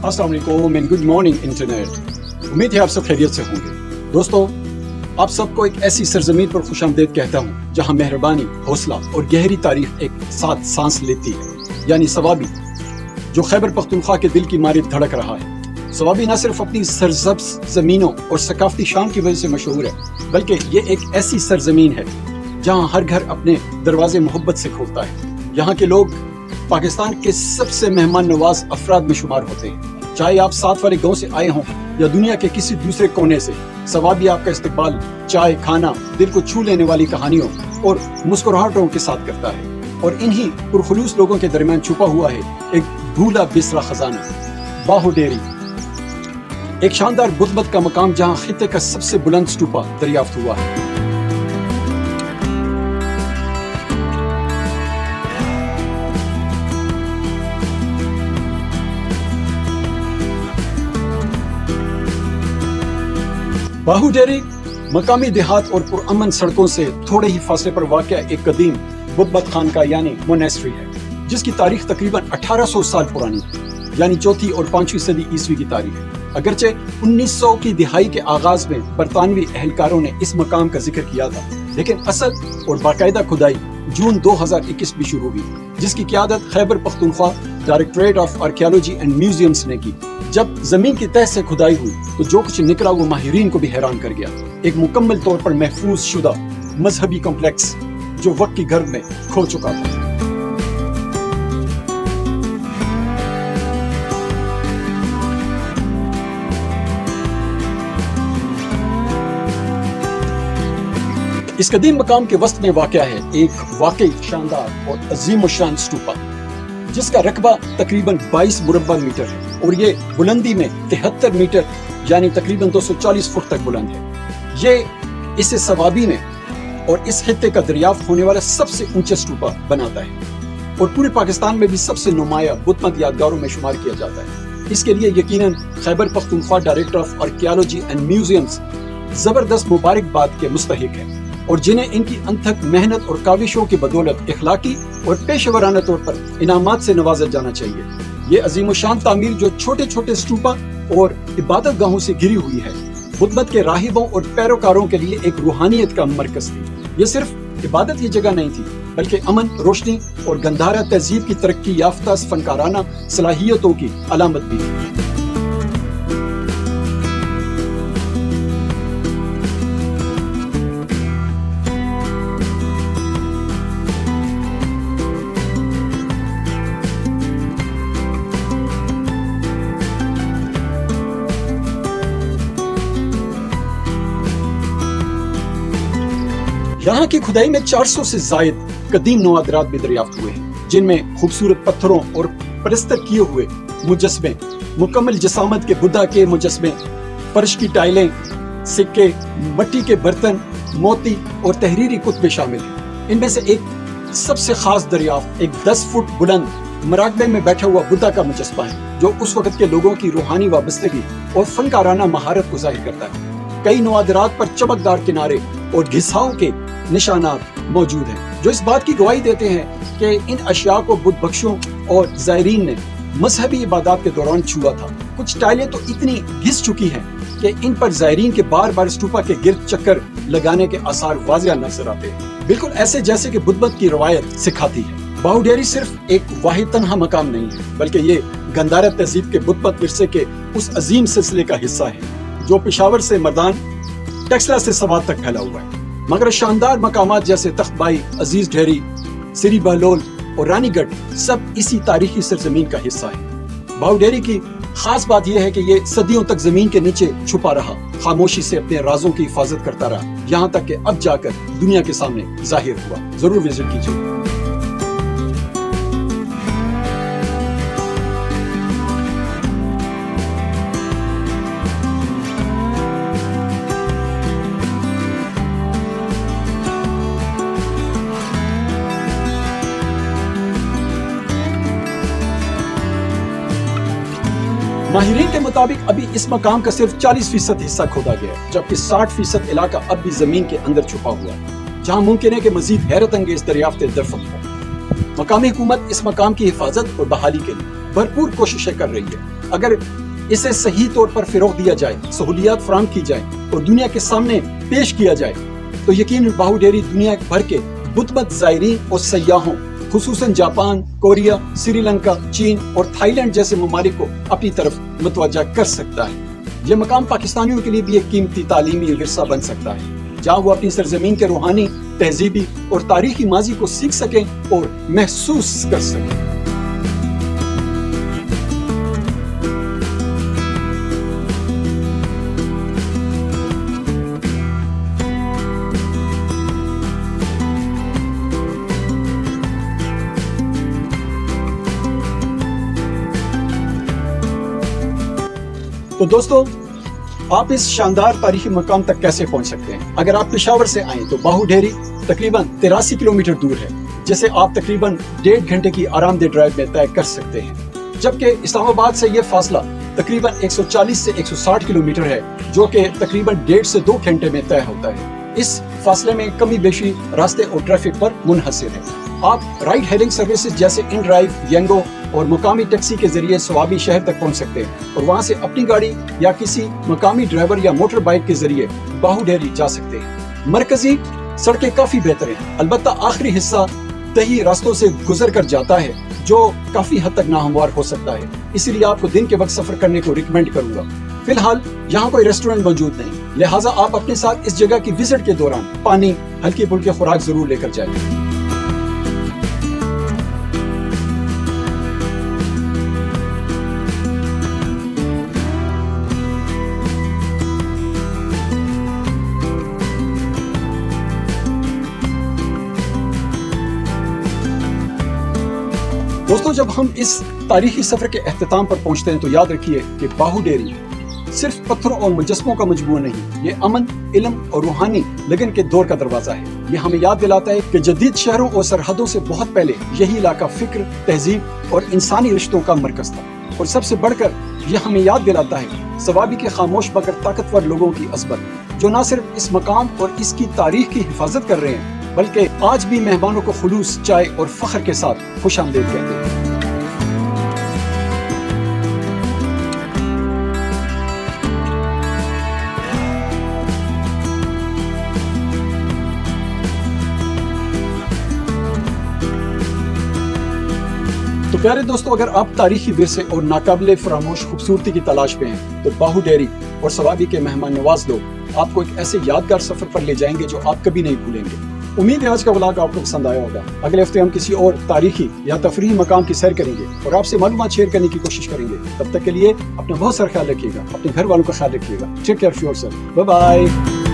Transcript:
अस्सलाम वालेकुम and good morning internet. उम्मीद है आप सब खैरियत से होंगे। दोस्तों, आप सबको एक ऐसी सरजमीन पर खुशामदीद कहता हूँ जहाँ मेहरबानी, हौसला और गहरी तारीफ एक साथ सांस लेती है, यानी सवाबी, जो खैबर पख्तूनख्वा के दिल की मारिफ धड़क रहा है। सवाबी न सिर्फ अपनी सरजब्स ज़मीनों और सकाफती शान की वजह से मशहूर है, बल्कि ये एक ऐसी सरजमीन है जहाँ हर घर अपने दरवाजे मोहब्बत से खोलता है। यहाँ के लोग पाकिस्तान के सबसे मेहमान नवाज अफराद में शुमार होते हैं। चाहे आप साथ वाले गांव से आए हों या दुनिया के किसी दूसरे कोने से, सवाबी आपका इस्तकबाल चाय, खाना, दिल को छू लेने वाली कहानियों और मुस्कुराहटों के साथ करता है। और इन्हीं पुरखुलूस लोगों के दरमियान छुपा हुआ है एक भूला बिसरा खजाना, बाहू डेरी, एक शानदार बुतमत का मकाम जहाँ खित्ते का सबसे बुलंद स्टूपा दरियाफ्त हुआ है। बाहू डेरी मकामी देहात और पुरअमन सड़कों से थोड़े ही फासले पर वाक़या एक कदीम बुतमत खानका यानी मोनेस्ट्री है, जिसकी तारीख तकरीबन 1800 साल पुरानी है, यानी चौथी और 5वीं सदी ईस्वी की तारीख है। अगरचे 1900 की दिहाई के आगाज में बरतानवी अहलकारों ने इस मकाम का जिक्र किया था, लेकिन असल और बाकायदा खुदाई जून 2021 में शुरू हुई, जिसकी क़यादत Khyber Pakhtunkhwa directorate of archaeology and museums ने की। जब जमीन की तह से खुदाई हुई तो जो कुछ निकला वो माहिरीन को भी हैरान कर गया। एक मुकम्मल तौर पर महफूज शुदा मजहबी कॉम्प्लेक्स जो वक्त की गर्भ में खो चुका था। इस कदीम मकाम के वस्त में वाक़या है एक वाकई शानदार और अजीम शान स्टूपा, जिसका रकबा तकरीबन 22 मुरब्बा मीटर है और ये बुलंदी में 73 मीटर यानी तकरीबन 240 फुट तक बुलंद है। ये इसे सवाबी में और इस खित्ते का दरियाफ्त होने वाला सबसे ऊंचा स्टूपा बनाता है और पूरे पाकिस्तान में भी सबसे नुमाया बुतमत यादगारों में शुमार किया जाता है। इसके लिए यकीनन Khyber Pakhtunkhwa director of archaeology and museums जबरदस्त मुबारकबाद के मुस्तहिक है और जिन्हें इनकी अनथक मेहनत और काविशों की बदौलत इखलाकी और पेशेवराना तौर पर इनामात से नवाजा जाना चाहिए। ये अजीम शान तामीर जो छोटे छोटे स्टूपा और इबादत गाहों से घिरी हुई है, बुतमत के राहिबों और पैरोकारों के लिए एक रूहानियत का मरकज थी। ये सिर्फ इबादत की जगह नहीं थी, बल्कि अमन, रोशनी और गंधारा तहजीब की तरक्की याफ्ता फनकाराना सलाहियतों की अलामत भी थी। यहाँ की खुदाई में 400 से जायद कदीम नवादिरात भी दरियाफ्त हुए हैं, जिनमें खूबसूरत पत्थरों और पलस्तर किए हुए मुजस्मे, मुकम्मल जसामत के बुद्धा के मुजस्मे, फर्श की टाइलें, सिक्के, मिट्टी के बर्तन, मोती और तहरीरी कुतबे शामिल हैं। इनमें से एक सबसे खास दरियाफ्त एक 10 फुट बुलंद मराकबे में बैठा हुआ बुद्धा का मुजस्मा है, जो उस वक्त के लोगों की रूहानी वाबस्तगी और फनकाराना महारत को जाहिर करता है। कई नवादिरात पर चमकदार किनारे और घिसाव के निशानात मौजूद हैं, जो इस बात की गवाही देते हैं कि इन अशिया को बुत बख्शों और ज़ायरीन ने मजहबी इबादत के दौरान छुआ था। कुछ टाइलें तो इतनी घिस चुकी हैं कि इन पर ज़ायरीन के बार बार स्टूपा के गिर्द चक्कर लगाने के आसार वाज़िया नजर आते हैं, बिल्कुल ऐसे जैसे कि बुतमत की रवायत सिखाती है। बाहू डेरी सिर्फ एक वाहिद तन्हा मकाम नहीं है, बल्कि ये गंधारा तहजीब के बुतमत विरसे के उस अजीम सिलसिले का हिस्सा है जो पेशावर से मर्दान, टेक्सला से सवात तक फैला हुआ है। मगर शानदार मकामात जैसे तख्तबाई, अजीज ढेरी, सिरी बहलोल और रानीगढ़ सब इसी तारीखी सरजमीन का हिस्सा है। बाहू डेरी की खास बात यह है कि ये सदियों तक जमीन के नीचे छुपा रहा, खामोशी से अपने राजों की हिफाजत करता रहा, यहाँ तक कि अब जाकर दुनिया के सामने जाहिर हुआ। जरूर विजिट कीजिए। माहिरीन के मुताबिक अभी इस मकाम का सिर्फ 40% हिस्सा खोदा गया है, जबकि 60% इलाका अब भी जमीन के अंदर छुपा हुआ है, जहां मुमकिन है कि मजीद हैरत अंगेज दरियाफ्तें दरफत हो। मकामी हुकूमत इस मकाम की हिफाजत और बहाली के लिए भरपूर कोशिशें कर रही है। اگر اسے صحیح طور پر فروغ دیا جائے، سہولیات فراہم کی جائیں اور دنیا کے سامنے پیش کیا جائے تو یقیناً باہو ڈیری دنیا بھر کے بت مت زائرین اور سیاحوں، خصوصاً جاپان، کوریا، سری لنکا، چین اور تھائی لینڈ جیسے ممالک کو اپنی طرف متوجہ کر سکتا ہے۔ یہ مقام پاکستانیوں کے لیے بھی ایک قیمتی تعلیمی ورثہ بن سکتا ہے، جہاں وہ اپنی سرزمین کے روحانی، تہذیبی اور تاریخی ماضی کو سیکھ سکیں اور محسوس کر سکیں۔ تو دوستو، آپ اس شاندار تاریخی مقام تک کیسے پہنچ سکتے ہیں؟ اگر آپ پشاور سے آئیں تو باہو ڈیری تقریباً 83 کلومیٹر دور ہے، جسے آپ تقریباً 1.5 گھنٹے کی آرام دہ ڈرائیو میں طے کر سکتے ہیں، جبکہ اسلام آباد سے یہ فاصلہ تقریباً 140 سے 160 کلومیٹر ہے، جو کہ تقریباً 1.5 سے 2 گھنٹے میں طے ہوتا ہے۔ اس فاصلے میں کمی بیشی راستے اور ٹریفک پر منحصر ہے۔ آپ رائڈ ہیلنگ سروسز جیسے ان ڈرائیو، ینگو اور مقامی ٹیکسی کے ذریعے سوابی شہر تک پہنچ سکتے ہیں اور وہاں سے اپنی گاڑی یا کسی مقامی ڈرائیور یا موٹر بائک کے ذریعے باہو ڈیری جا سکتے ہیں۔ مرکزی سڑکیں کافی بہتر ہیں، البتہ آخری حصہ دہی راستوں سے گزر کر جاتا ہے جو کافی حد تک ناہموار ہو سکتا ہے، اسی لیے آپ کو دن کے وقت سفر کرنے کو ریکمینڈ کروں گا۔ فی الحال یہاں کوئی ریسٹورنٹ موجود نہیں، لہٰذا آپ اپنے ساتھ اس جگہ کی وزٹ کے دوران پانی، ہلکی پھلکی خوراک ضرور لے کر جائیں۔ دوستو، جب ہم اس تاریخی سفر کے اختتام پر پہنچتے ہیں تو یاد رکھیے کہ باہو ڈیری صرف پتھروں اور مجسموں کا مجموعہ نہیں، یہ امن، علم اور روحانی لگن کے دور کا دروازہ ہے۔ یہ ہمیں یاد دلاتا ہے کہ جدید شہروں اور سرحدوں سے بہت پہلے یہی علاقہ فکر، تہذیب اور انسانی رشتوں کا مرکز تھا، اور سب سے بڑھ کر یہ ہمیں یاد دلاتا ہے سوابی کے خاموش مگر طاقتور لوگوں کی عظمت، جو نہ صرف اس مقام اور اس کی تاریخ کی حفاظت کر رہے ہیں بلکہ آج بھی مہمانوں کو خلوص، چائے اور فخر کے ساتھ خوش آمدید کہتے ہیں۔ تو پیارے دوستو، اگر آپ تاریخی ورثے اور ناقابل فراموش خوبصورتی کی تلاش میں ہیں تو باہو ڈیری اور سوابی کے مہمان نواز لوگ آپ کو ایک ایسے یادگار سفر پر لے جائیں گے جو آپ کبھی نہیں بھولیں گے۔ امید ہے آج کا ولاگ آپ کو پسند آیا ہوگا۔ اگلے ہفتے ہم کسی اور تاریخی یا تفریحی مقام کی سیر کریں گے اور آپ سے معلومات شیئر کرنے کی کوشش کریں گے۔ تب تک کے لیے اپنا بہت سارا خیال رکھیے گا، اپنے گھر والوں کا خیال رکھیے گا۔ Take care of yourself, bye bye.